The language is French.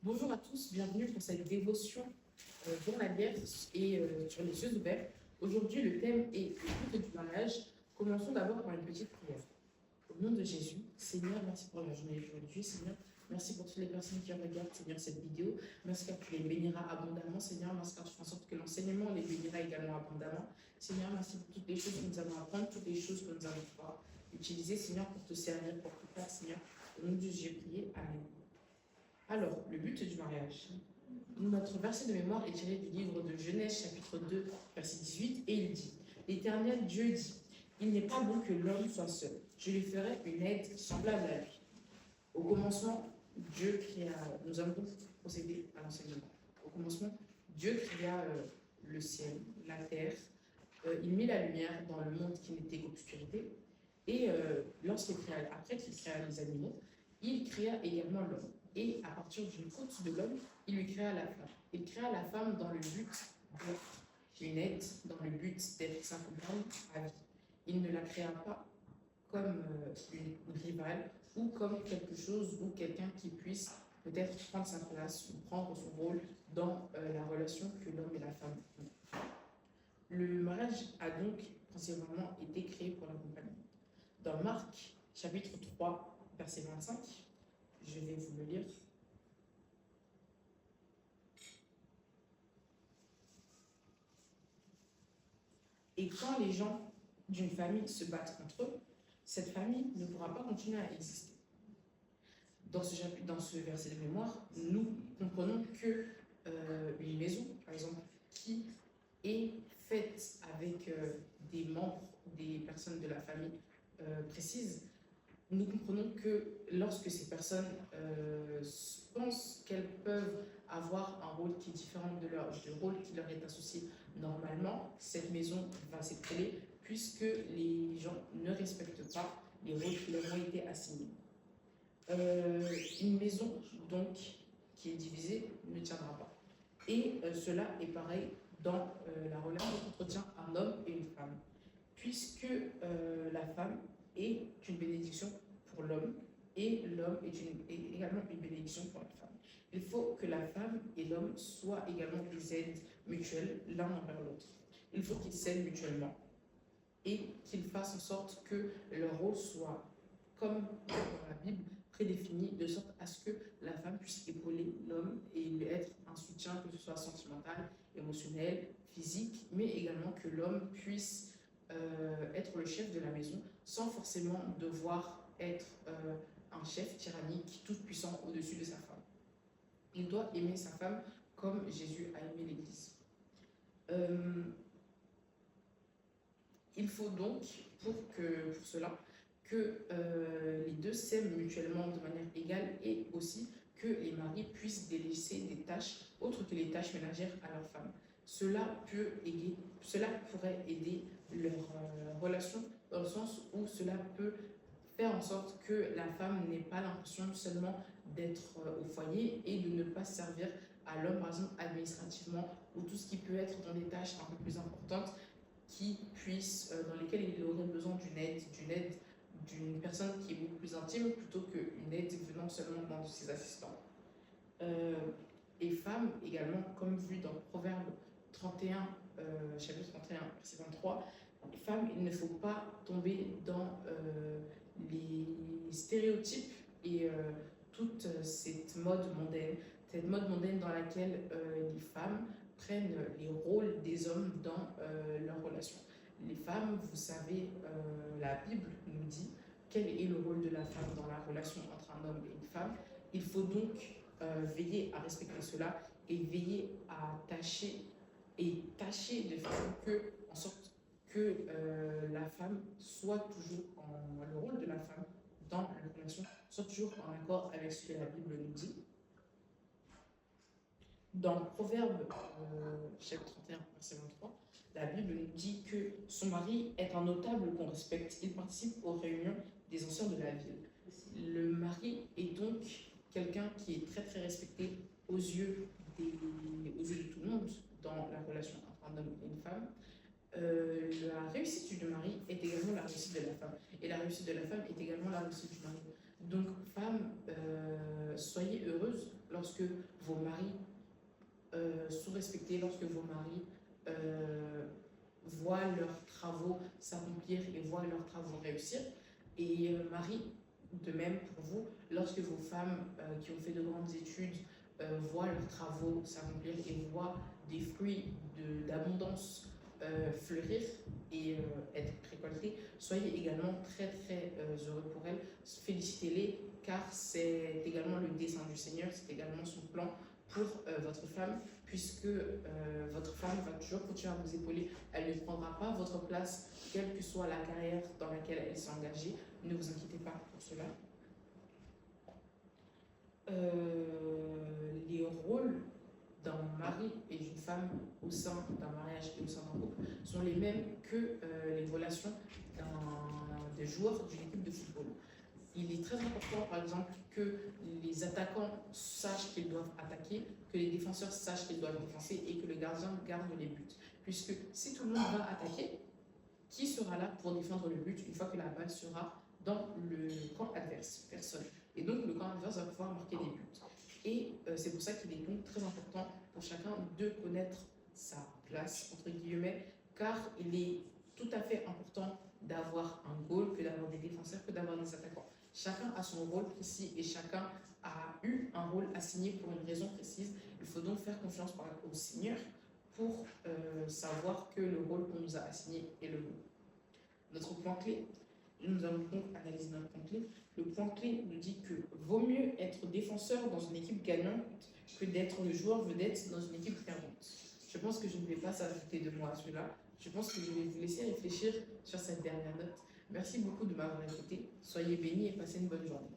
Bonjour à tous, bienvenue pour cette dévotion journalière et sur les yeux ouverts. Aujourd'hui, le thème est le culte du mariage. Commençons d'abord par une petite prière. Au nom de Jésus, Seigneur, merci pour la journée d'aujourd'hui. Seigneur, merci pour toutes les personnes qui regardent, Seigneur, cette vidéo. Merci car tu les béniras abondamment, Seigneur. Merci car tu fais en sorte que l'enseignement les bénira également abondamment. Seigneur, merci pour toutes les choses que nous allons apprendre, toutes les choses que nous allons pouvoir utiliser, Seigneur, pour te servir, pour te faire, Seigneur. Au nom de Jésus, j'ai prié. Amen. Alors, le but du mariage. Notre verset de mémoire est tiré du livre de Genèse, chapitre 2, verset 18, et il dit, l'Éternel Dieu dit, il n'est pas bon que l'homme soit seul. Je lui ferai une aide semblable à lui. Au commencement, Dieu créa, nous allons donc procéder à l'enseignement. Au commencement, Dieu créa le ciel, la terre, il mit la lumière dans le monde qui n'était qu'obscurité, et après qu'il créa les animaux, il créa également l'homme. Et à partir d'une faute de l'homme, il lui créa la femme. Il créa la femme dans le but d'être une aide, dans le but d'être sa compagne à vie. Il ne la créa pas comme une rivale ou comme quelque chose ou quelqu'un qui puisse peut-être prendre sa place ou prendre son rôle dans la relation que l'homme et la femme ont. Le mariage a donc principalement été créé pour l'accompagnement. Dans Marc, chapitre 3, verset 25, je vais vous le lire. Et quand les gens d'une famille se battent entre eux, cette famille ne pourra pas continuer à exister. Dans ce verset de mémoire, nous comprenons que une maison, par exemple, qui est faite avec des membres, des personnes de la famille précises, nous comprenons que lorsque ces personnes pensent qu'elles peuvent avoir un rôle qui est différent du rôle qui leur est associé normalement, cette maison va s'écrouler puisque les gens ne respectent pas les rôles qui leur ont été assignés. Une maison, donc, qui est divisée ne tiendra pas. Et cela est pareil dans la relation qu'entretient un homme et une femme, puisque la femme est une bénédiction pour l'homme et l'homme est également une bénédiction pour la femme. Il faut que la femme et l'homme soient également des aides mutuelles l'un envers l'autre. Il faut qu'ils s'aident mutuellement et qu'ils fassent en sorte que leur rôle soit, comme dans la Bible, prédéfini, de sorte à ce que la femme puisse épauler l'homme et lui être un soutien, que ce soit sentimental, émotionnel, physique, mais également que l'homme puisse être le chef de la maison sans forcément devoir être un chef tyrannique, tout puissant au-dessus de sa femme. Il doit aimer sa femme comme Jésus a aimé l'Église. Il faut donc, pour cela, que les deux s'aiment mutuellement de manière égale et aussi que les maris puissent délaisser des tâches autres que les tâches ménagères à leur femme. Cela pourrait aider leur relation dans le sens où cela peut faire en sorte que la femme n'ait pas l'impression seulement d'être au foyer et de ne pas servir à l'homme, par exemple administrativement, ou tout ce qui peut être dans des tâches un peu plus importantes dans lesquelles il aurait besoin d'une personne qui est beaucoup plus intime plutôt qu'une aide venant seulement d'un de ses assistants. Et femmes également, comme vu dans Proverbe 31, chapitre 31, verset 23, les femmes, il ne faut pas tomber dans les stéréotypes et toute cette mode mondaine dans laquelle les femmes prennent les rôles des hommes dans leur relation. Les femmes, vous savez, la Bible nous dit quel est le rôle de la femme dans la relation entre un homme et une femme. Il faut donc veiller à respecter cela et veiller à tâcher de faire en sorte que la femme soit toujours le rôle de la femme dans la relation soit toujours en accord avec ce que la Bible nous dit. Dans Proverbe, chapitre 31, verset 23, la Bible nous dit que son mari est un notable qu'on respecte. Il participe aux réunions des anciens de la ville. Le mari est donc quelqu'un qui est très très respecté aux yeux de tout le monde dans la relation entre un homme et une femme. La réussite du mari est également la réussite de la femme. Et la réussite de la femme est également la réussite du mari. Donc, femmes, soyez heureuses lorsque vos maris sont respectés, lorsque vos maris voient leurs travaux s'accomplir et voient leurs travaux réussir. Et Marie, de même pour vous, lorsque vos femmes qui ont fait de grandes études voient leurs travaux s'accomplir et voient des fruits d'abondance fleurir et être récoltés, soyez également très très heureux pour elles. Félicitez-les car c'est également le dessein du Seigneur, c'est également son plan pour votre femme, puisque votre femme va toujours continuer à vous épauler. Elle ne prendra pas votre place, quelle que soit la carrière dans laquelle elle s'est engagée. Ne vous inquiétez pas pour cela. Les rôles d'un mari et d'une femme au sein d'un mariage et au sein d'un couple sont les mêmes que les relations des joueurs d'une équipe de football. Il est très important, par exemple, que les attaquants sachent qu'ils doivent attaquer, que les défenseurs sachent qu'ils doivent défenser et que le gardien garde les buts. Puisque si tout le monde va attaquer, qui sera là pour défendre le but une fois que la balle sera dans le camp adverse? Personne. Et donc, le camp adverse va pouvoir marquer des buts. Et c'est pour ça qu'il est donc très important pour chacun de connaître sa place, entre guillemets, car il est tout à fait important d'avoir un goal que d'avoir des défenseurs, que d'avoir des attaquants. Chacun a son rôle précis et chacun a eu un rôle assigné pour une raison précise. Il faut donc faire confiance au Seigneur pour savoir que le rôle qu'on nous a assigné est le bon. Notre point clé, nous allons donc analyser notre point clé. Le point clé nous dit que vaut mieux être défenseur dans une équipe gagnante que d'être le joueur vedette dans une équipe perdante. Je pense que je ne vais pas s'ajouter de moi à cela. Je pense que je vais vous laisser réfléchir sur cette dernière note. Merci beaucoup de m'avoir écouté. Soyez bénis et passez une bonne journée.